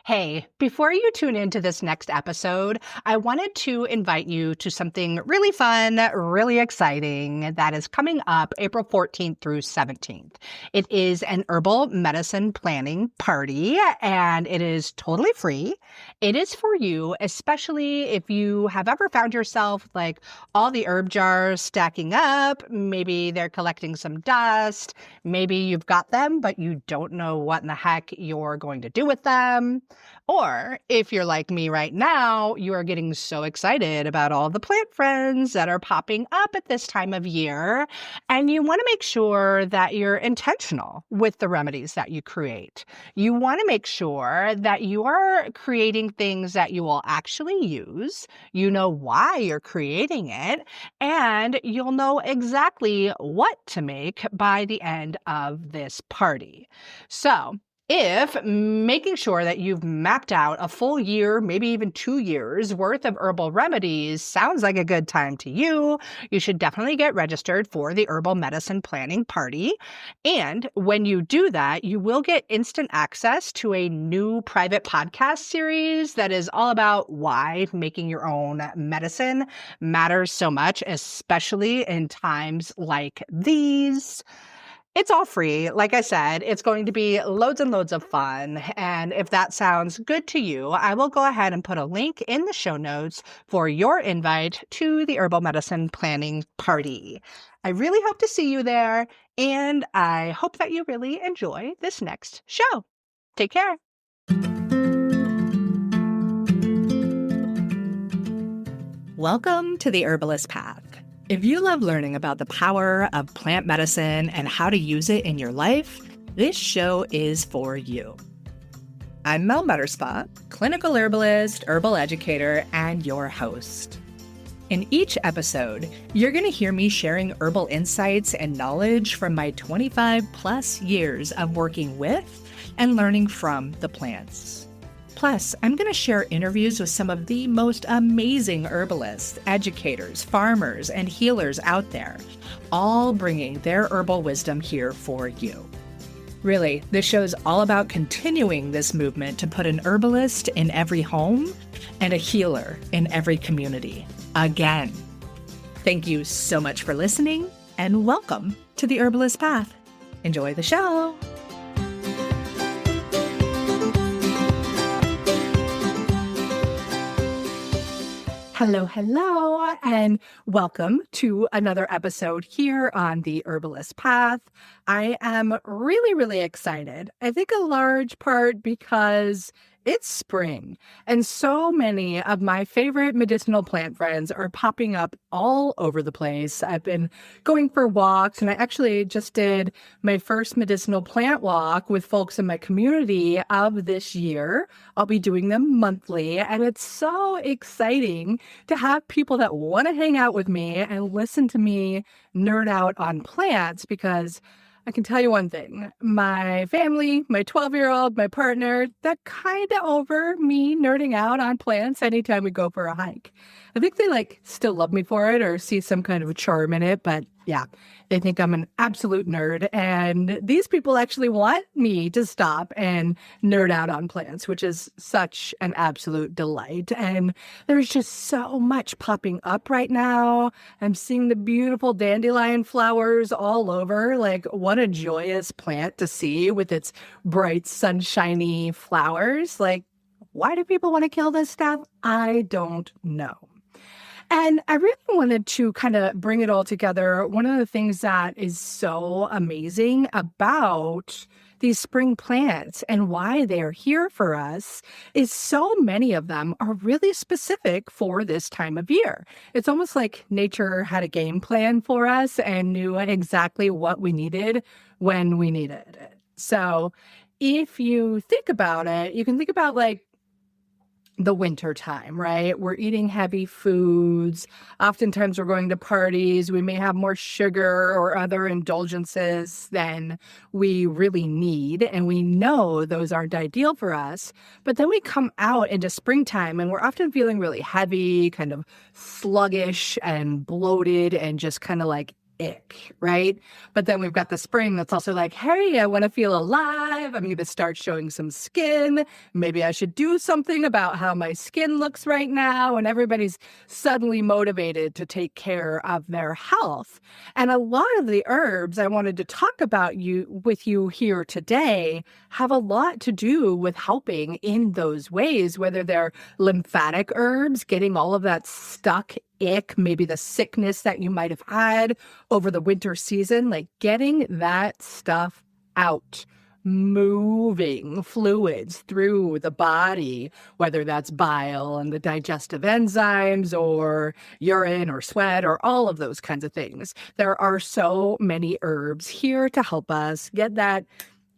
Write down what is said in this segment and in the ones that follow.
Hey, before you tune into this next episode, I wanted to invite you to something really fun, really exciting that is coming up April 14th through 17th. It is an herbal medicine planning party, and it is totally free. It is for you, especially if you have ever found yourself like all the herb jars stacking up. Maybe they're collecting some dust. Maybe you've got them, but you don't know what in the heck you're going to do with them. Or if you're like me right now, you are getting so excited about all the plant friends that are popping up at this time of year, and you want to make sure that you're intentional with the remedies that you create. You want to make sure that you are creating things that you will actually use, you know why you're creating it, and you'll know exactly what to make by the end of this party. So, if making sure that you've mapped out a full year, maybe even 2 years worth of herbal remedies sounds like a good time to you, you should definitely get registered for the Herbal Medicine Planning Party. And when you do that, you will get instant access to a new private podcast series that is all about why making your own medicine matters so much, especially in times like these. It's all free. Like I said, it's going to be loads and loads of fun. And if that sounds good to you, I will go ahead and put a link in the show notes for your invite to the Herbal Medicine Planning Party. I really hope to see you there, and I hope that you really enjoy this next show. Take care. Welcome to the Herbalist Path. If you love learning about the power of plant medicine and how to use it in your life, this show is for you. I'm Mel Mutterspa, clinical herbalist, herbal educator, and your host. In each episode, you're going to hear me sharing herbal insights and knowledge from my 25 plus years of working with and learning from the plants. Plus, I'm going to share interviews with some of the most amazing herbalists, educators, farmers, and healers out there, all bringing their herbal wisdom here for you. Really, this show is all about continuing this movement to put an herbalist in every home and a healer in every community. Again, thank you so much for listening, and welcome to the Herbalist Path. Enjoy the show. Hello, and welcome to another episode here on the Herbalist Path. I am really excited. I think a large part because it's spring, and so many of my favorite medicinal plant friends are popping up all over the place. I've been going for walks, and I actually just did my first medicinal plant walk with folks in my community of this year. I'll be doing them monthly, and it's so exciting to have people that want to hang out with me and listen to me nerd out on plants, because I can tell you one thing, my family, my 12-year-old, my partner, they're kind of over me nerding out on plants anytime we go for a hike. I think they still love me for it or see some kind of a charm in it, but yeah, they think I'm an absolute nerd. And these people actually want me to stop and nerd out on plants, which is such an absolute delight. And there's just so much popping up right now. I'm seeing the beautiful dandelion flowers all over. What a joyous plant to see with its bright, sunshiny flowers. Why do people want to kill this stuff? I don't know. And I really wanted to kind of bring it all together. One of the things that is so amazing about these spring plants and why they're here for us is so many of them are really specific for this time of year. It's almost like nature had a game plan for us and knew exactly what we needed when we needed it. So if you think about it, you can think about the winter time, right? We're eating heavy foods. Oftentimes we're going to parties. We may have more sugar or other indulgences than we really need. And we know those aren't ideal for us. But then we come out into springtime and we're often feeling really heavy, kind of sluggish and bloated and just kind of ick, right? But then we've got the spring that's also like, hey, I want to feel alive. I'm going to start showing some skin. Maybe I should do something about how my skin looks right now. And everybody's suddenly motivated to take care of their health. And a lot of the herbs I wanted to talk about with you here today have a lot to do with helping in those ways, whether they're lymphatic herbs, getting all of that stuck ick, maybe the sickness that you might have had over the winter season, like getting that stuff out, moving fluids through the body, whether that's bile and the digestive enzymes or urine or sweat or all of those kinds of things. There are so many herbs here to help us get that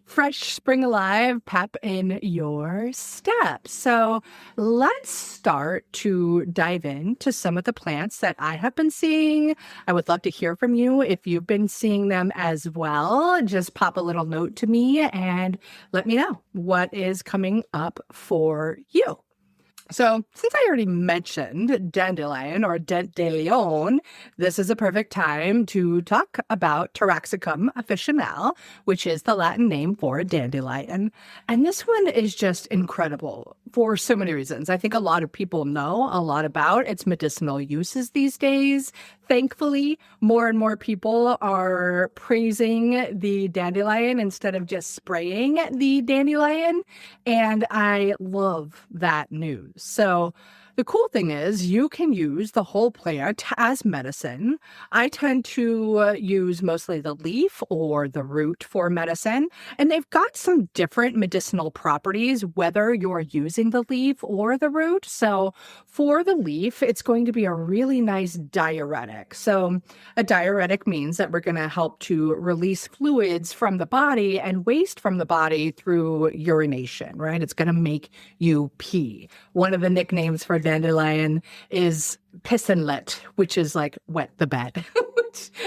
fresh spring alive pep in your step. So let's start to dive into some of the plants that I have been seeing. I would love to hear from you if you've been seeing them as well. Just pop a little note to me and let me know what is coming up for you. So since I already mentioned dandelion or Dandelion, this is a perfect time to talk about Taraxacum officinale, which is the Latin name for dandelion. And this one is just incredible for so many reasons. I think a lot of people know a lot about its medicinal uses these days. Thankfully, more and more people are praising the dandelion instead of just spraying the dandelion. And I love that news. So the cool thing is you can use the whole plant as medicine. I tend to use mostly the leaf or the root for medicine, and they've got some different medicinal properties, whether you're using the leaf or the root. So for the leaf, it's going to be a really nice diuretic. So a diuretic means that we're going to help to release fluids from the body and waste from the body through urination, right? It's going to make you pee. One of the nicknames for dandelion is pissinlet, which is like wet the bed.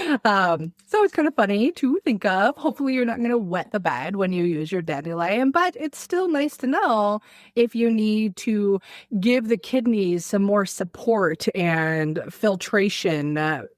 So it's kind of funny to think of. Hopefully you're not going to wet the bed when you use your dandelion, but it's still nice to know if you need to give the kidneys some more support and filtration.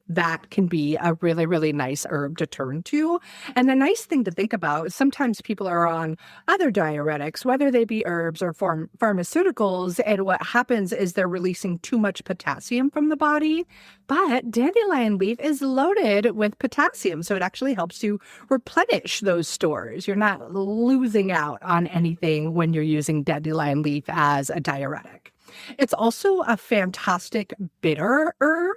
That can be a really, really nice herb to turn to. And the nice thing to think about is sometimes people are on other diuretics, whether they be herbs or pharmaceuticals, and what happens is they're releasing too much potassium from the body. But dandelion leaf is loaded with potassium, so it actually helps you replenish those stores. You're not losing out on anything when you're using dandelion leaf as a diuretic. It's also a fantastic bitter herb.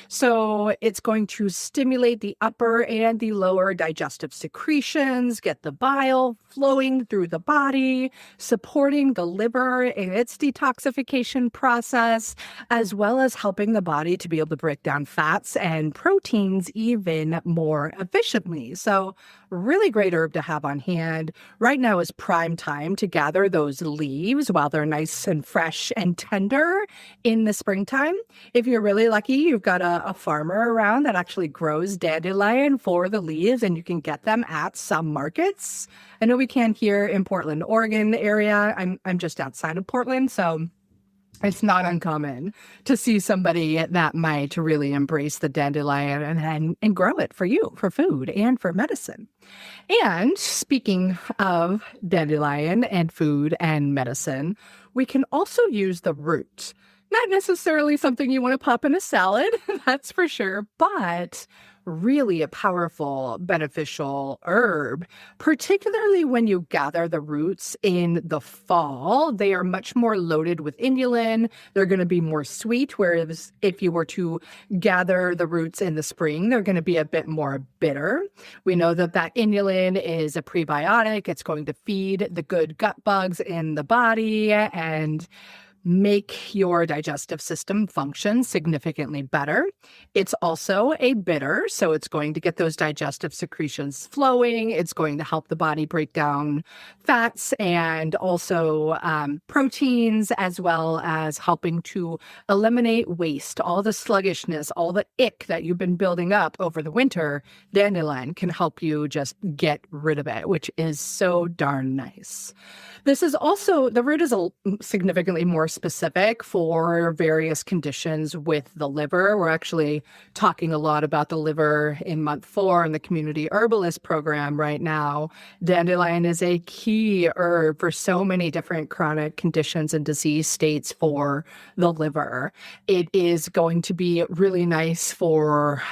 So it's going to stimulate the upper and the lower digestive secretions, get the bile flowing through the body, supporting the liver in its detoxification process, as well as helping the body to be able to break down fats and proteins even more efficiently. So really great herb to have on hand. Right now is prime time to gather those leaves while they're nice and fresh and tender in the springtime. If you're really lucky, you've got a farmer around that actually grows dandelion for the leaves, and you can get them at some markets. I know we can here in Portland, Oregon area. I'm just outside of Portland, so it's not uncommon to see somebody that might really embrace the dandelion and grow it for you, for food and for medicine. And speaking of dandelion and food and medicine, we can also use the root. Not necessarily something you want to pop in a salad, that's for sure, but really a powerful, beneficial herb, particularly when you gather the roots in the fall. They are much more loaded with inulin. They're going to be more sweet, whereas if you were to gather the roots in the spring, they're going to be a bit more bitter. We know that inulin is a prebiotic. It's going to feed the good gut bugs in the body and make your digestive system function significantly better. It's also a bitter, so it's going to get those digestive secretions flowing. It's going to help the body break down fats and also proteins, as well as helping to eliminate waste, all the sluggishness, all the ick that you've been building up over the winter. Dandelion can help you just get rid of it, which is so darn nice. This is also, the root is significantly more specific for various conditions with the liver. We're actually talking a lot about the liver in month 4 in the Community Herbalist program right now. Dandelion is a key herb for so many different chronic conditions and disease states for the liver. It is going to be really nice for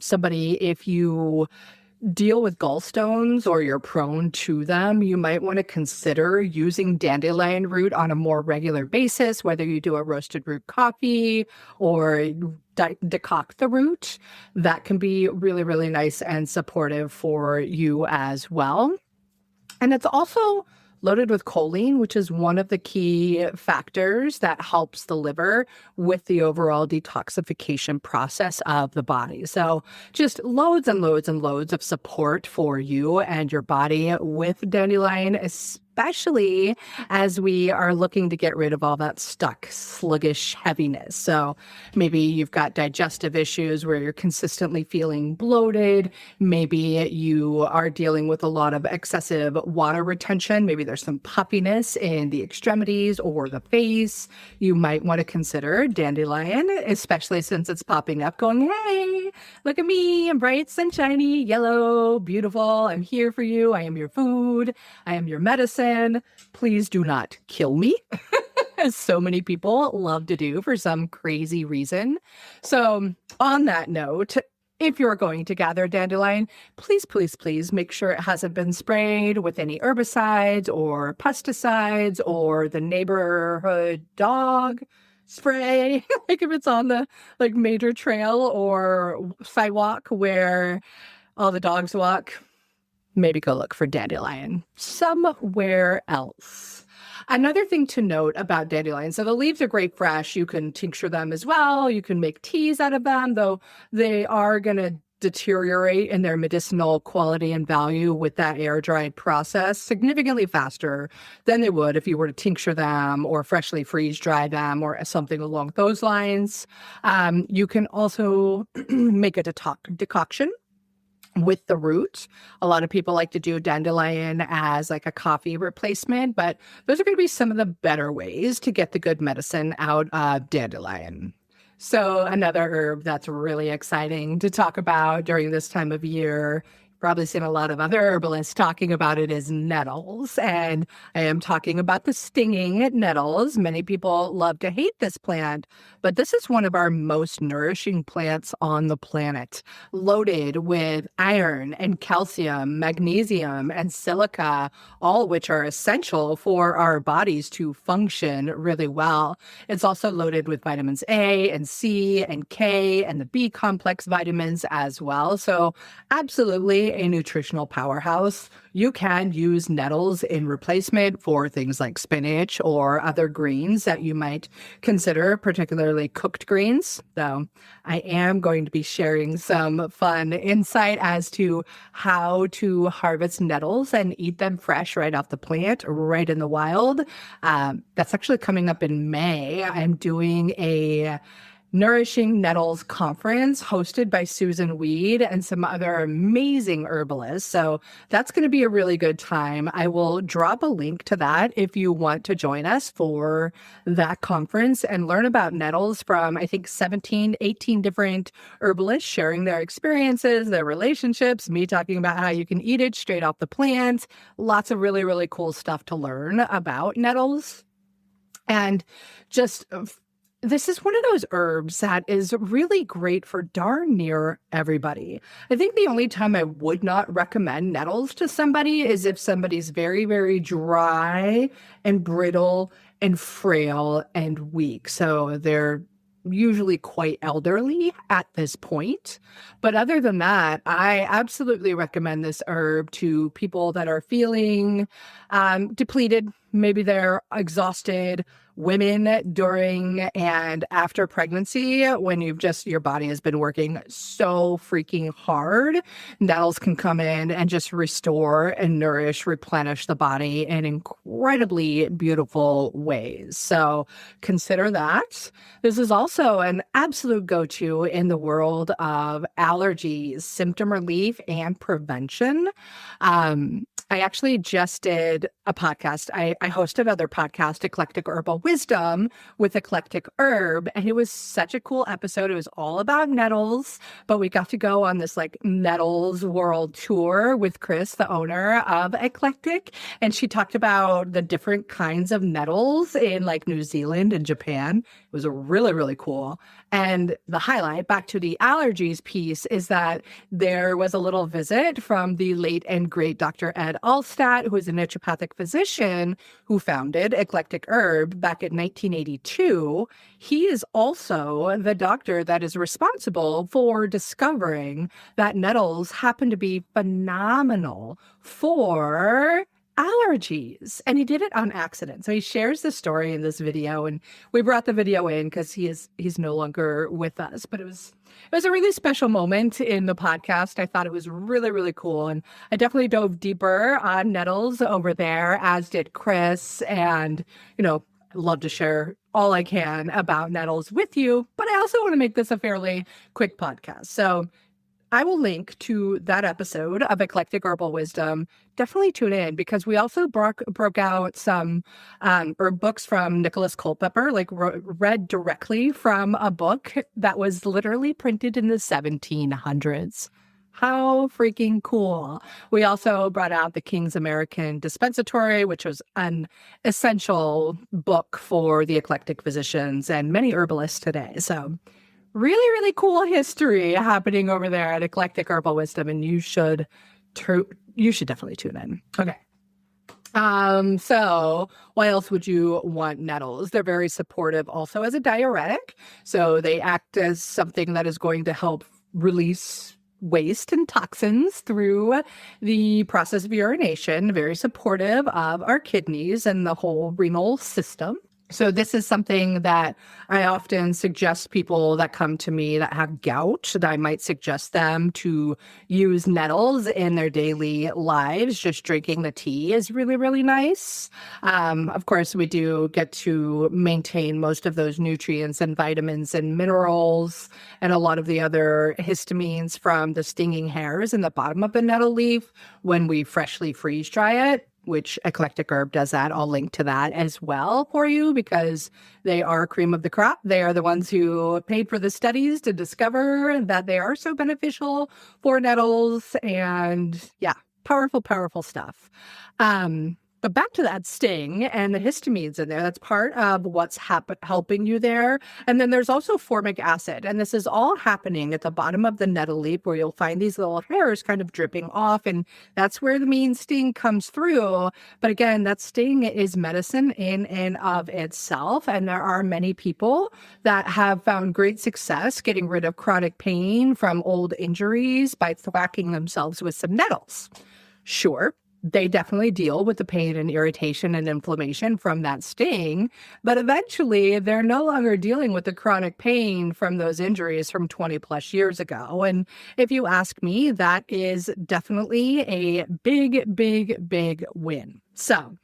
somebody if you deal with gallstones or you're prone to them. You might want to consider using dandelion root on a more regular basis, whether you do a roasted root coffee or decoct the root. That can be really, really nice and supportive for you as well. And it's also loaded with choline, which is one of the key factors that helps the liver with the overall detoxification process of the body. So just loads and loads and loads of support for you and your body with dandelion, especially as we are looking to get rid of all that stuck, sluggish heaviness. So maybe you've got digestive issues where you're consistently feeling bloated. Maybe you are dealing with a lot of excessive water retention. Maybe there's some puffiness in the extremities or the face. You might want to consider dandelion, especially since it's popping up going, hey, look at me, I'm bright, sunshiny, yellow, beautiful. I'm here for you. I am your food. I am your medicine. Please do not kill me, as so many people love to do for some crazy reason. So on that note, if you're going to gather dandelion, please, please, please make sure it hasn't been sprayed with any herbicides or pesticides or the neighborhood dog spray. Like if it's on the major trail or sidewalk where all the dogs walk, maybe go look for dandelion somewhere else. Another thing to note about dandelion, so the leaves are great fresh. You can tincture them as well. You can make teas out of them, though they are going to deteriorate in their medicinal quality and value with that air-dried process significantly faster than they would if you were to tincture them or freshly freeze-dry them or something along those lines. You can also make a decoction with the root. A lot of people like to do dandelion as like a coffee replacement, but those are going to be some of the better ways to get the good medicine out of dandelion. So another herb that's really exciting to talk about during this time of year, probably seen a lot of other herbalists talking about it, is nettles. And I am talking about the stinging nettles. Many people love to hate this plant, but this is one of our most nourishing plants on the planet, loaded with iron and calcium, magnesium, and silica, all which are essential for our bodies to function really well. It's also loaded with vitamins A and C and K and the B complex vitamins as well. So absolutely a nutritional powerhouse. You can use nettles in replacement for things like spinach or other greens that you might consider, particularly cooked greens. So I am going to be sharing some fun insight as to how to harvest nettles and eat them fresh right off the plant, right in the wild. That's actually coming up in May. I'm doing a Nourishing Nettles conference hosted by Susan Weed and some other amazing herbalists. So that's going to be a really good time. I will drop a link to that if you want to join us for that conference and learn about nettles from, I think, 17, 18 different herbalists sharing their experiences, their relationships, me talking about how you can eat it straight off the plant. Lots of really, really cool stuff to learn about nettles. And just this is one of those herbs that is really great for darn near everybody. I think the only time I would not recommend nettles to somebody is if somebody's very, very dry and brittle and frail and weak. So they're usually quite elderly at this point. But other than that, I absolutely recommend this herb to people that are feeling depleted. Maybe they're exhausted. Women during and after pregnancy, when your body has been working so freaking hard, nettles can come in and just restore and nourish, replenish the body in incredibly beautiful ways. So consider that. This is also an absolute go-to in the world of allergies, symptom relief, and prevention. I actually just did a podcast. I host another podcast, Eclectic Herbal Wisdom with Eclectic Herb. And it was such a cool episode. It was all about nettles, but we got to go on this like nettles world tour with Chris, the owner of Eclectic. And she talked about the different kinds of nettles in like New Zealand and Japan. It was really, really cool. And the highlight, back to the allergies piece, is that there was a little visit from the late and great Dr. Ed Alstadt, who is a naturopathic physician who founded Eclectic Herb back in 1982. He is also the doctor that is responsible for discovering that nettles happen to be phenomenal for allergies. And he did it on accident. So he shares the story in this video, and we brought the video in because he's no longer with us. But it was a really special moment in the podcast. I thought it was really, really cool. And I definitely dove deeper on nettles over there, as did Chris. And, I love to share all I can about nettles with you. But I also want to make this a fairly quick podcast. So I will link to that episode of Eclectic Herbal Wisdom. Definitely tune in, because we also broke out some herb books from Nicholas Culpeper, like read directly from a book that was literally printed in the 1700s. How freaking cool. We also brought out the King's American Dispensatory, which was an essential book for the eclectic physicians and many herbalists today. So really, really cool history happening over there at Eclectic Herbal Wisdom, and you should definitely tune in. Okay. So why else would you want nettles? They're very supportive also as a diuretic. So they act as something that is going to help release waste and toxins through the process of urination, very supportive of our kidneys and the whole renal system. So this is something that I often suggest people that come to me that have gout, that I might suggest them to use nettles in their daily lives. Just drinking the tea is really, really nice. Of course, we do get to maintain most of those nutrients and vitamins and minerals and a lot of the other histamines from the stinging hairs in the bottom of the nettle leaf when we freshly freeze dry it, which Eclectic Herb does that. I'll link to that as well for you, because they are cream of the crop. They are the ones who paid for the studies to discover that they are so beneficial for nettles. And yeah, powerful, powerful stuff. But back to that sting and the histamines in there. That's part of what's helping you there. And then there's also formic acid. And this is all happening at the bottom of the nettle leaf, where you'll find these little hairs kind of dripping off. And that's where the main sting comes through. But again, that sting is medicine in and of itself. And there are many people that have found great success getting rid of chronic pain from old injuries by thwacking themselves with some nettles. Sure, they definitely deal with the pain and irritation and inflammation from that sting, but eventually they're no longer dealing with the chronic pain from those injuries from 20 plus years ago. And if you ask me, that is definitely a big, big, big win. So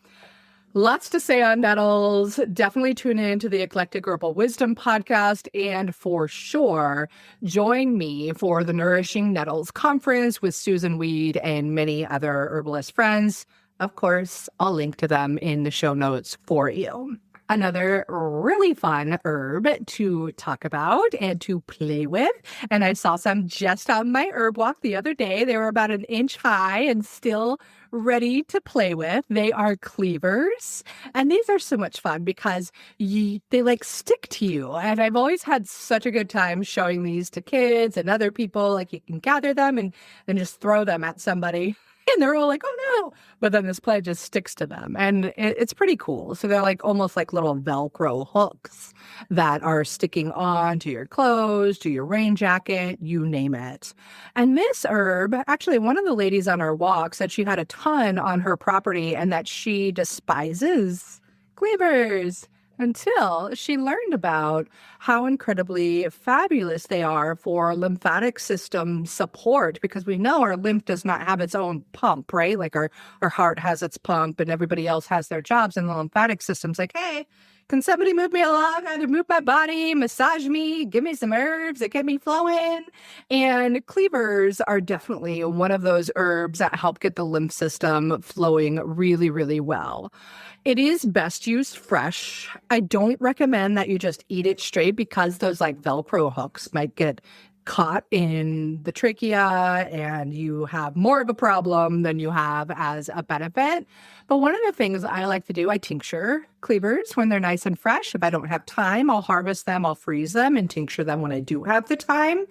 lots to say on nettles. Definitely tune in to the Eclectic Herbal Wisdom podcast. And for sure, join me for the Nourishing Nettles Conference with Susan Weed and many other herbalist friends. Of course, I'll link to them in the show notes for you. Another really fun herb to talk about and to play with. And I saw some just on my herb walk the other day. They were about an inch high and still ready to play with. They are cleavers. And these are so much fun because they like stick to you. And I've always had such a good time showing these to kids and other people. Like you can gather them and then just throw them at somebody. And they're all like, oh no. But then this plant just sticks to them. And it's pretty cool. So they're like almost like little Velcro hooks that are sticking on to your clothes, to your rain jacket, you name it. And this herb, actually, one of the ladies on our walk said she had a ton on her property and that she despises cleavers. until she learned about how incredibly fabulous they are for lymphatic system support, because we know our lymph does not have its own pump, right? Like our heart has its pump and everybody else has their jobs, and the lymphatic system's like, hey, can somebody move me along? Either move my body, massage me, give me some herbs that get me flowing. And cleavers are definitely one of those herbs that help get the lymph system flowing really, really well. It is best used fresh. I don't recommend that you just eat it straight, because those like Velcro hooks might get caught in the trachea and you have more of a problem than you have as a benefit. But one of the things I like to do, I tincture cleavers when they're nice and fresh. If I don't have time, I'll harvest them, I'll freeze them and tincture them when I do have the time.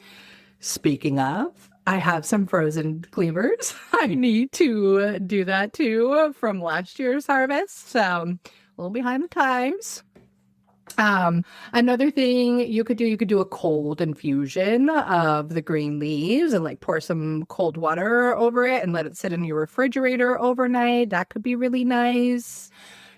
Speaking of, I have some frozen cleavers. I need to do that too from last year's harvest. So a little behind the times. Another thing you could do a cold infusion of the green leaves and like pour some cold water over it and let it sit in your refrigerator overnight. That could be really nice.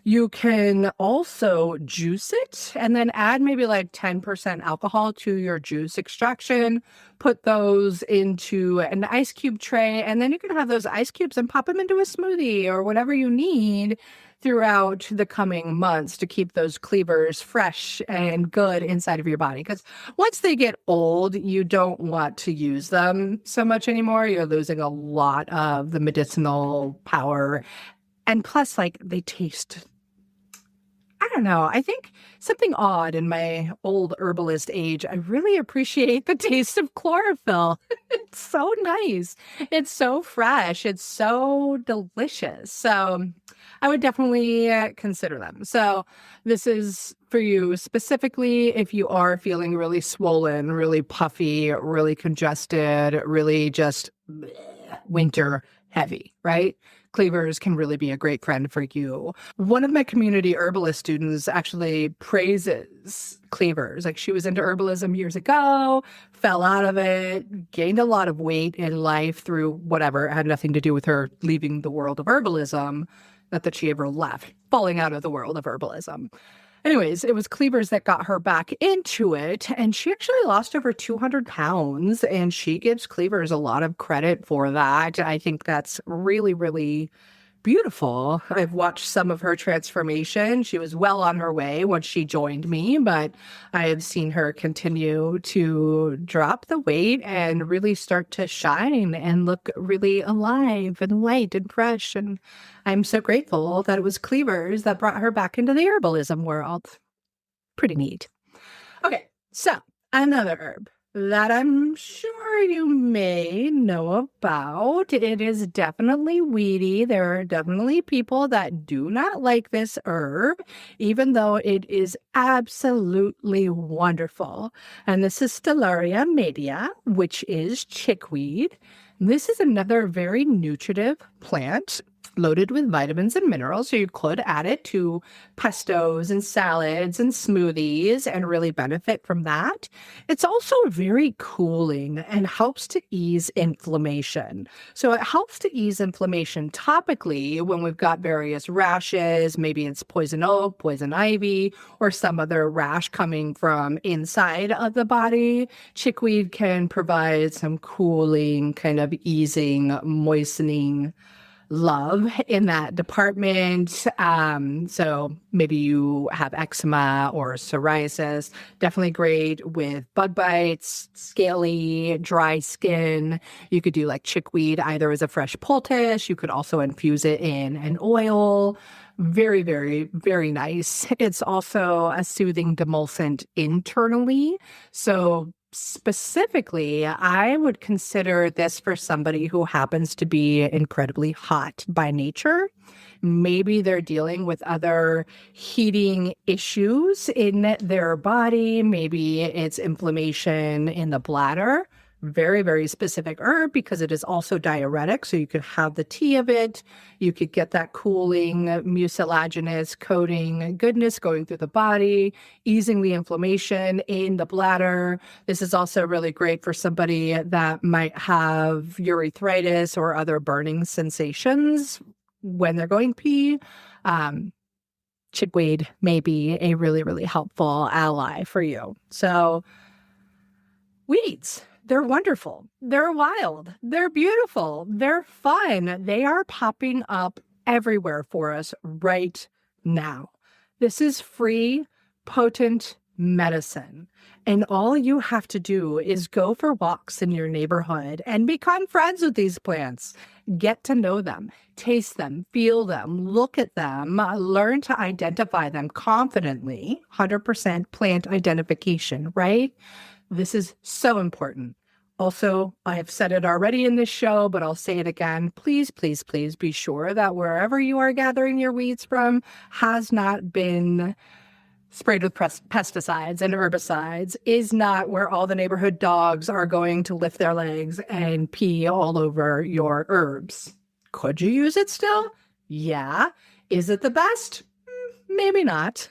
You can also juice it and then add maybe like 10% alcohol to your juice extraction. Put those into an ice cube tray, and then you can have those ice cubes and pop them into a smoothie or whatever you need throughout the coming months to keep those cleavers fresh and good inside of your body. Because once they get old, you don't want to use them so much anymore. You're losing a lot of the medicinal power. And plus, like, they taste, I don't know, I think something odd in my old herbalist age. I really appreciate the taste of chlorophyll. It's so nice. It's so fresh. It's so delicious. So I would definitely consider them. So this is for you specifically if you are feeling really swollen, really puffy, really congested, really just winter heavy, right? Cleavers can really be a great friend for you. One of my community herbalist students actually praises cleavers. Like, she was into herbalism years ago, fell out of it, gained a lot of weight in life through whatever. It had nothing to do with her leaving the world of herbalism. Not that she ever left, falling out of the world of herbalism. Anyways, it was cleavers that got her back into it, and she actually lost over 200 pounds, and she gives cleavers a lot of credit for that. I think that's really, really beautiful. I've watched some of her transformation. She was well on her way once she joined me, but I have seen her continue to drop the weight and really start to shine and look really alive and light and fresh. And I'm so grateful that it was cleavers that brought her back into the herbalism world. Pretty neat. Okay, so another herb that I'm sure you may know about. It is definitely weedy. There are definitely people that do not like this herb, even though it is absolutely wonderful. And this is Stellaria media, which is chickweed. This is another very nutritive plant, loaded with vitamins and minerals. So you could add it to pestos and salads and smoothies and really benefit from that. It's also very cooling and helps to ease inflammation. So it helps to ease inflammation topically when we've got various rashes, maybe it's poison oak, poison ivy, or some other rash coming from inside of the body. Chickweed can provide some cooling, kind of easing, moistening love in that department. So maybe you have eczema or psoriasis, definitely great with bug bites, scaly, dry skin. You could do like chickweed either as a fresh poultice. You could also infuse it in an oil. Very, very, very nice. It's also a soothing demulcent internally. So specifically, I would consider this for somebody who happens to be incredibly hot by nature. Maybe they're dealing with other heating issues in their body. Maybe it's inflammation in the bladder. Very, very specific herb because it is also diuretic. So you could have the tea of it. You could get that cooling, mucilaginous coating goodness going through the body, easing the inflammation in the bladder. This is also really great for somebody that might have urethritis or other burning sensations when they're going pee. chickweed may be a really, really helpful ally for you. So weeds, they're wonderful. They're wild. They're beautiful. They're fun. They are popping up everywhere for us right now. This is free, potent medicine. And all you have to do is go for walks in your neighborhood and become friends with these plants. Get to know them, taste them, feel them, look at them, learn to identify them confidently. 100% plant identification, right? This is so important. Also, I have said it already in this show, but I'll say it again. Please, please, please be sure that wherever you are gathering your weeds from has not been sprayed with pesticides and herbicides, is not where all the neighborhood dogs are going to lift their legs and pee all over your herbs. Could you use it still? Yeah. Is it the best? Maybe not.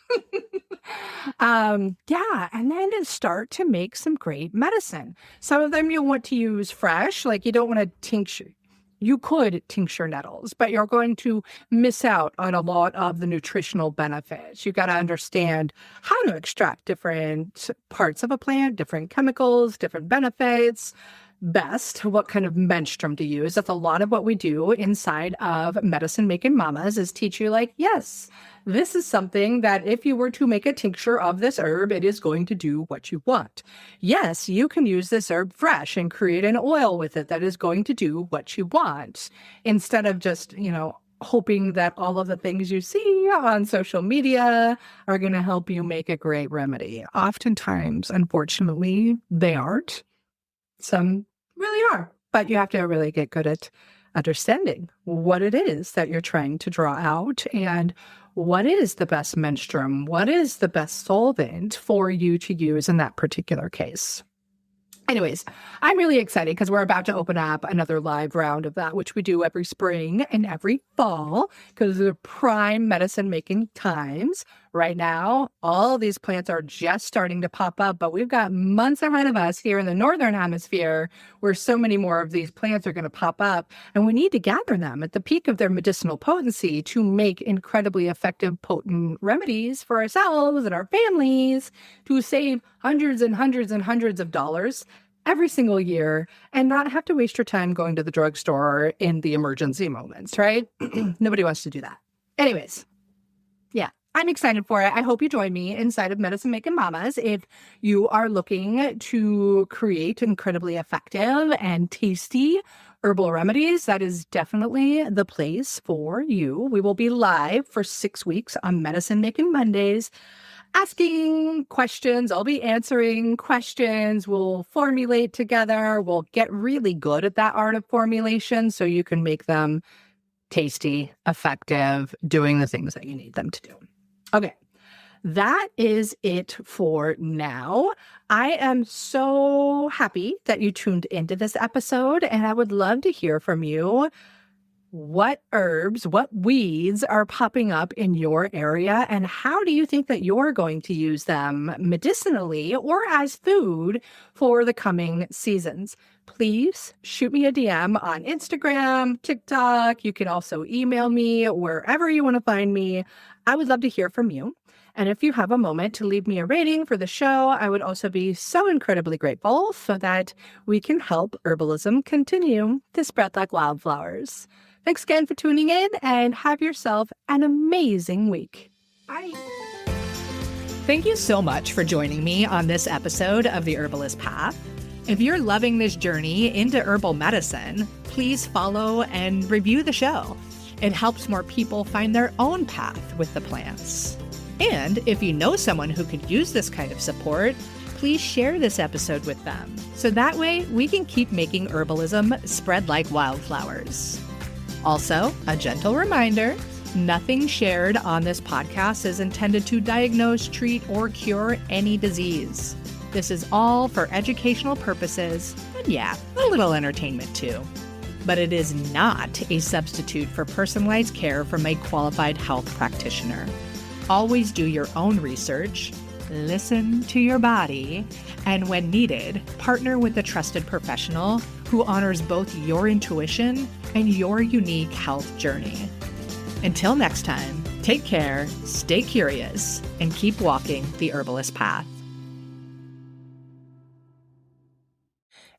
Yeah, and then start to make some great medicine. Some of them you'll want to use fresh, like you don't want to tincture. You could tincture nettles, but you're going to miss out on a lot of the nutritional benefits. You got to understand how to extract different parts of a plant, different chemicals, different benefits. Best, what kind of menstruum to use. That's a lot of what we do inside of Medicine Making Mamas is teach you like, yes, this is something that if you were to make a tincture of this herb, it is going to do what you want. Yes, you can use this herb fresh and create an oil with it that is going to do what you want instead of just, hoping that all of the things you see on social media are going to help you make a great remedy. Oftentimes, unfortunately, they aren't. Some really are, but you have to really get good at understanding what it is that you're trying to draw out and what is the best menstruum, what is the best solvent for you to use in that particular case. Anyways, I'm really excited because we're about to open up another live round of that, which we do every spring and every fall because they're prime medicine making times. Right now, all these plants are just starting to pop up, but we've got months ahead of us here in the Northern Hemisphere where so many more of these plants are going to pop up, and we need to gather them at the peak of their medicinal potency to make incredibly effective, potent remedies for ourselves and our families to save hundreds and hundreds and hundreds of dollars every single year and not have to waste your time going to the drugstore in the emergency moments, right? Nobody wants to do that. Anyways, yeah, I'm excited for it. I hope you join me inside of Medicine Making Mamas if you are looking to create incredibly effective and tasty herbal remedies. That is definitely the place for you. We will be live for 6 weeks on Medicine Making Mondays, asking questions. I'll be answering questions. We'll formulate together. We'll get really good at that art of formulation so you can make them tasty, effective, doing the things that you need them to do. Okay, that is it for now. I am so happy that you tuned into this episode, and I would love to hear from you. What herbs, what weeds are popping up in your area, and how do you think that you're going to use them medicinally or as food for the coming seasons? Please shoot me a DM on Instagram, TikTok. You can also email me wherever you want to find me. I would love to hear from you. And if you have a moment to leave me a rating for the show, I would also be so incredibly grateful so that we can help herbalism continue to spread like wildflowers. Thanks again for tuning in and have yourself an amazing week. Bye. Thank you so much for joining me on this episode of The Herbalist Path. If you're loving this journey into herbal medicine, please follow and review the show. It helps more people find their own path with the plants. And if you know someone who could use this kind of support, please share this episode with them. So that way we can keep making herbalism spread like wildflowers. Also, a gentle reminder, nothing shared on this podcast is intended to diagnose, treat, or cure any disease. This is all for educational purposes, and yeah, a little entertainment too. But it is not a substitute for personalized care from a qualified health practitioner. Always do your own research, listen to your body, and when needed, partner with a trusted professional who honors both your intuition and your unique health journey. Until next time, Take care, stay curious, and keep walking the herbalist path.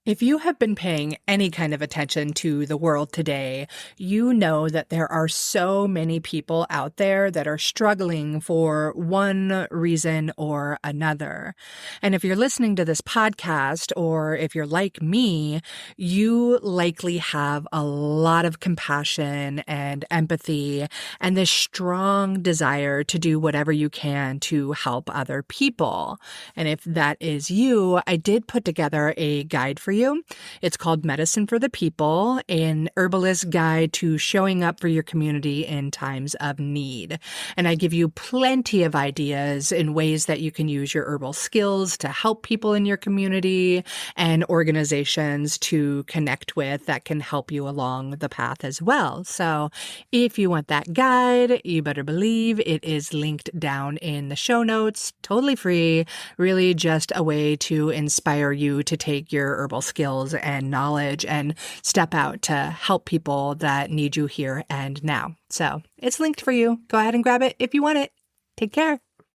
If you have been paying any kind of attention to the world today, you know that there are so many people out there that are struggling for one reason or another. And if you're listening to this podcast, or if you're like me, you likely have a lot of compassion and empathy and this strong desire to do whatever you can to help other people. And if that is you, I did put together a guide for you. It's called Medicine for the People, an herbalist guide to showing up for your community in times of need. And I give you plenty of ideas in ways that you can use your herbal skills to help people in your community and organizations to connect with that can help you along the path as well. So if you want that guide, you better believe it is linked down in the show notes, totally free, really just a way to inspire you to take your herbal skills and knowledge and step out to help people that need you here and now. So it's linked for you. Go ahead and grab it if you want it. Take care.